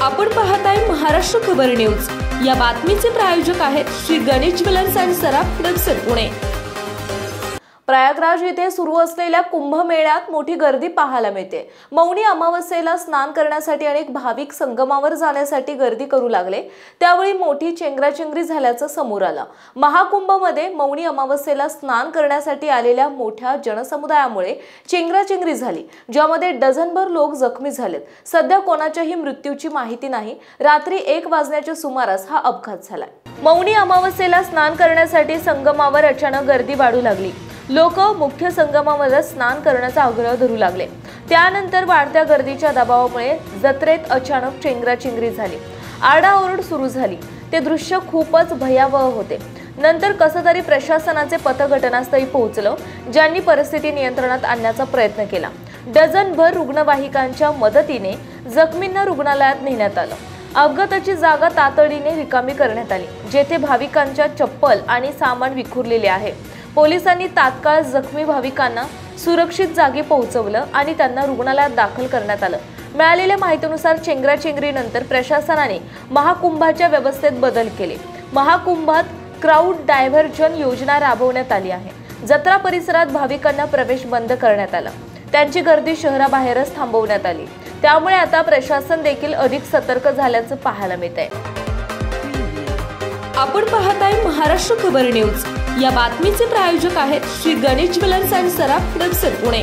आपण पाहताय महाराष्ट्र खबर न्यूज। या बातमीचे प्रायोजक आहेत Shri Ganesh jewellers and Saraf production Pune. Prayagraj येथे सुरू असलेल्या कुंभमेळ्यात मोठी गर्दी पाहायला मिळते। मौनी अमावस्येला स्नान करण्यासाठी अनेक भाविक संगमावर जाण्यासाठी गर्दी करू लागले। त्यावेळी मोठी चेंगराचेंगरी झाल्याचं समोर आलं। महाकुंभमध्ये मौनी अमावस्येला स्नान करण्यासाठी आलेल्या मोठ्या जनसमुदायामुळे चेंगराचेंगरी झाली, ज्यामध्ये डझनभर लोक जखमी झालेत। सध्या कोणाच्याही मृत्यूची माहिती नाही। रात्री 1 वाजण्याच्या सुमारास हा अपघात झाला। मौनी अमावस्येला स्नान करण्यासाठी संगमावर अचानक गर्दी वाढू लागली। लोक मुख्य संगमामध्ये स्नान करण्याचा आग्रह धरू लागले। त्यानंतर वाढत्या गर्दीच्या दबावामुळे जत्रेत अचानक चेंगराचेंगरी झाली, आरडाओरड सुरू झाली। ते दृश्य खूपच भयावह होते। नंतर कसं तरी प्रशासनाचे पथक घटनास्थळी पोहोचलं, ज्यांनी परिस्थिती नियंत्रणात आणण्याचा प्रयत्न केला। डझनभर रुग्णवाहिकांच्या मदतीने जखमींना रुग्णालयात नेण्यात आलं। अपघाताची जागा तातडीने रिकामी करण्यात आली, जेथे भाविकांच्या चप्पल आणि सामान विखुरलेले आहे। पोलिसांनी तात्काळ जखमी भाविकांना सुरक्षित जागी पोहोचवलं आणि त्यांना रुग्णालयात दाखल करण्यात आलं। मिळालेल्या माहितीनुसार चेंगराचेंगरीनंतर प्रशासनाने महाकुंभाच्या व्यवस्थेत बदल केले। महाकुंभात क्राउड डायव्हर्जन योजना राबवण्यात आली आहे। जत्रा परिसरात भाविकांना प्रवेश बंद करण्यात आला। त्यांची गर्दी शहराबाहेरच थांबवण्यात आली। त्यामुळे आता प्रशासन देखील अधिक सतर्क झाल्याचं पाहायला मिळतंय। आपण पाहताय महाराष्ट्र खबर न्यूज। या बातमीचे प्रायोजक आहेत Shri Ganesh jewellers and Saraf production Pune.